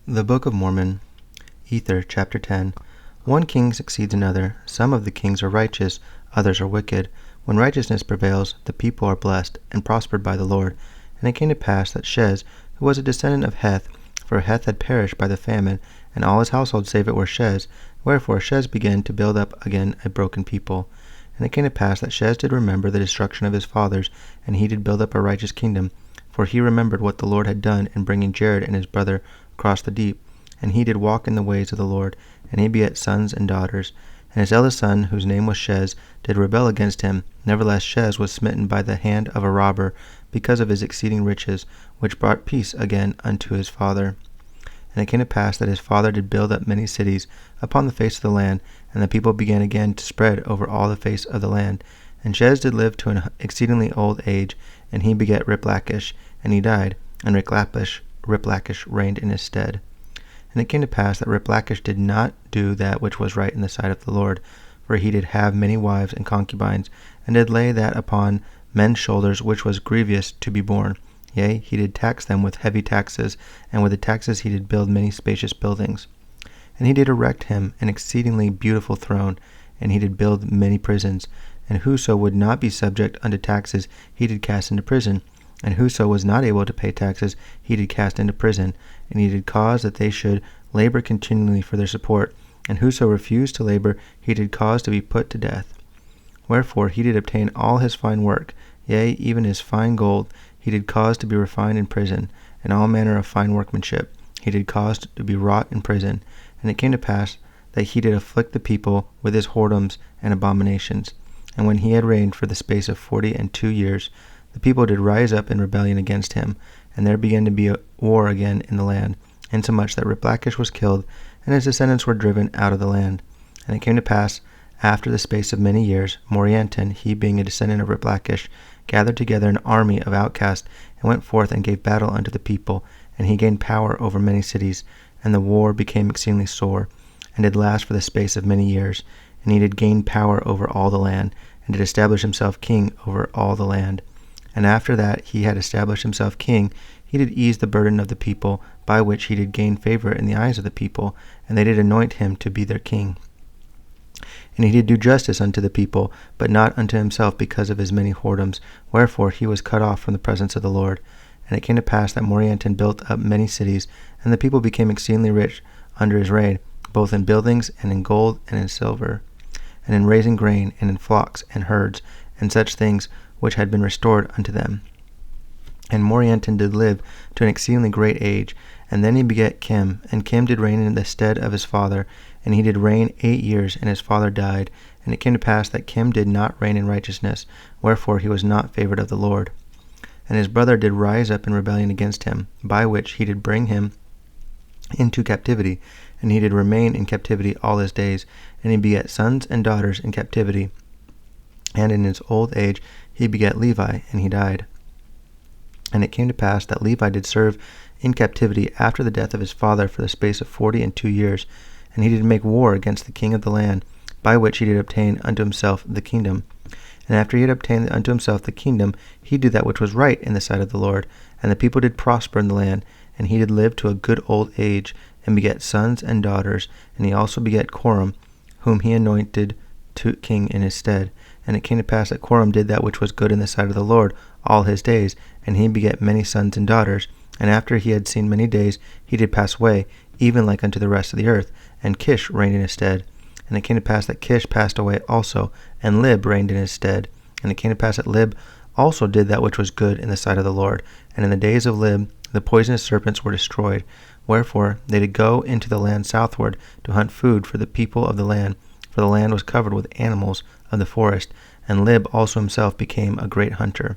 The Book of Mormon, Ether, Chapter 10. One king succeeds another. Some of the kings are righteous, others are wicked. When righteousness prevails, the people are blessed and prospered by the Lord. And it came to pass that Shez, who was a descendant of Heth, for Heth had perished by the famine, and all his household save it were Shez, wherefore Shez began to build up again a broken people. And it came to pass that Shez did remember the destruction of his fathers, and he did build up a righteous kingdom, for he remembered what the Lord had done in bringing Jared and his brother across the deep. And he did walk in the ways of the Lord, and he begat sons and daughters. And his eldest son, whose name was Shez, did rebel against him. Nevertheless Shez was smitten by the hand of a robber, because of his exceeding riches, which brought peace again unto his father. And it came to pass that his father did build up many cities upon the face of the land, and the people began again to spread over all the face of the land. And Shez did live to an exceedingly old age, and he begat Riplakish, and he died, and Riplakish reigned in his stead. And it came to pass that Riplakish did not do that which was right in the sight of the Lord, for he did have many wives and concubines, and did lay that upon men's shoulders which was grievous to be borne. Yea, he did tax them with heavy taxes, and with the taxes he did build many spacious buildings. And he did erect him an exceedingly beautiful throne, and he did build many prisons. And whoso would not be subject unto taxes he did cast into prison, and whoso was not able to pay taxes he did cast into prison, and he did cause that they should labor continually for their support, and whoso refused to labor he did cause to be put to death. Wherefore he did obtain all his fine work, yea, even his fine gold he did cause to be refined in prison, and all manner of fine workmanship he did cause to be wrought in prison. And it came to pass that he did afflict the people with his whoredoms and abominations. And when he had reigned for the space of 42 years, the people did rise up in rebellion against him, and there began to be a war again in the land, insomuch that Riplakish was killed, and his descendants were driven out of the land. And it came to pass, after the space of many years, Morianton, he being a descendant of Riplakish, gathered together an army of outcasts, and went forth and gave battle unto the people, and he gained power over many cities, and the war became exceedingly sore, and did last for the space of many years. And he did gain power over all the land, and did establish himself king over all the land. And after that he had established himself king, he did ease the burden of the people, by which he did gain favor in the eyes of the people, and they did anoint him to be their king. And he did do justice unto the people, but not unto himself because of his many whoredoms, wherefore he was cut off from the presence of the Lord. And it came to pass that Morianton built up many cities, and the people became exceedingly rich under his reign, both in buildings, and in gold, and in silver, and in raising grain, and in flocks, and herds, and such things which had been restored unto them. And Morianton did live to an exceedingly great age, and then he begat Kim, and Kim did reign in the stead of his father, and he did reign 8 years, and his father died. And it came to pass that Kim did not reign in righteousness, wherefore he was not favored of the Lord. And his brother did rise up in rebellion against him, by which he did bring him into captivity, and he did remain in captivity all his days, and he begat sons and daughters in captivity. And in his old age he begat Levi, and he died. And it came to pass that Levi did serve in captivity after the death of his father for the space of 42 years, and he did make war against the king of the land, by which he did obtain unto himself the kingdom. And after he had obtained unto himself the kingdom, he did that which was right in the sight of the Lord, and the people did prosper in the land, and he did live to a good old age, and begat sons and daughters, and he also begat Coram, whom he anointed to king in his stead. And it came to pass that Coram did that which was good in the sight of the Lord all his days, and he begat many sons and daughters. And after he had seen many days, he did pass away, even like unto the rest of the earth, and Kish reigned in his stead. And it came to pass that Kish passed away also, and Lib reigned in his stead. And it came to pass that Lib also did that which was good in the sight of the Lord. And in the days of Lib the poisonous serpents were destroyed. Wherefore they did go into the land southward to hunt food for the people of the land, for the land was covered with animals of the forest, and Lib also himself became a great hunter.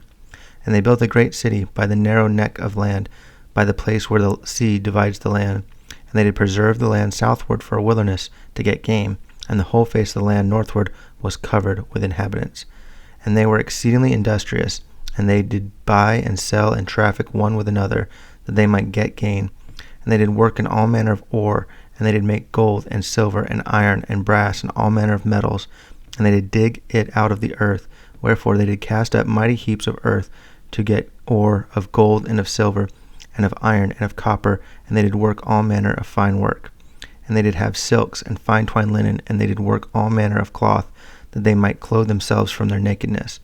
And they built a great city by the narrow neck of land, by the place where the sea divides the land. And they did preserve the land southward for a wilderness to get game, and the whole face of the land northward was covered with inhabitants. And they were exceedingly industrious, and they did buy and sell and traffic one with another, that they might get gain. And they did work in all manner of ore, and they did make gold and silver and iron and brass and all manner of metals, and they did dig it out of the earth. Wherefore they did cast up mighty heaps of earth to get ore of gold and of silver, and of iron, and of copper, and they did work all manner of fine work. And they did have silks, and fine twined linen, and they did work all manner of cloth, that they might clothe themselves from their nakedness.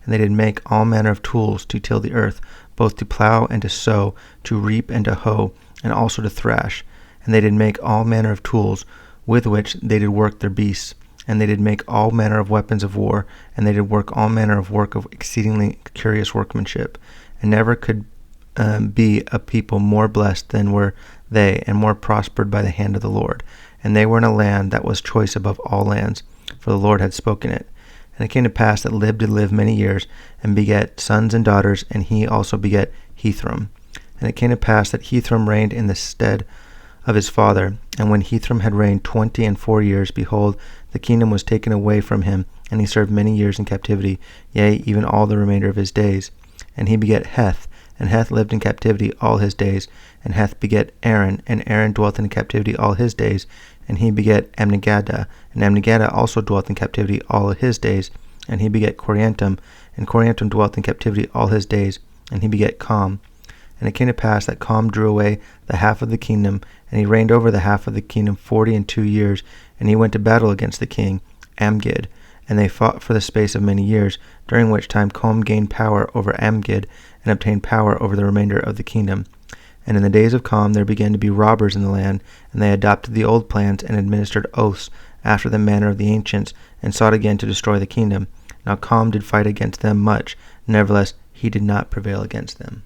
And they did make all manner of tools to till the earth, both to plow and to sow, to reap and to hoe, and also to thrash. And they did make all manner of tools, with which they did work their beasts. And they did make all manner of weapons of war, and they did work all manner of work of exceedingly curious workmanship. And never could be a people more blessed than were they, and more prospered by the hand of the Lord. And they were in a land that was choice above all lands, for the Lord had spoken it. And it came to pass that Lib did live many years, and begat sons and daughters, and he also begat Hethram. And it came to pass that Hethram reigned in the stead of his father. And when Hethram had reigned 24 years, behold, the kingdom was taken away from him, and he served many years in captivity, yea, even all the remainder of his days. And he begat Heth, and Heth lived in captivity all his days. And Heth begat Aaron, and Aaron dwelt in captivity all his days. And he begat Amnigaddah, and Amnigaddah also dwelt in captivity all his days. And he begat Morianton, and Morianton dwelt in captivity all his days. And he begat Com. And it came to pass that Com drew away the half of the kingdom, and he reigned over the half of the kingdom 42 years. And he went to battle against the king Amgid, and they fought for the space of many years, during which time Com gained power over Amgid, and obtained power over the remainder of the kingdom. And in the days of Com there began to be robbers in the land, and they adopted the old plans, and administered oaths after the manner of the ancients, and sought again to destroy the kingdom. Now Com did fight against them much, nevertheless he did not prevail against them.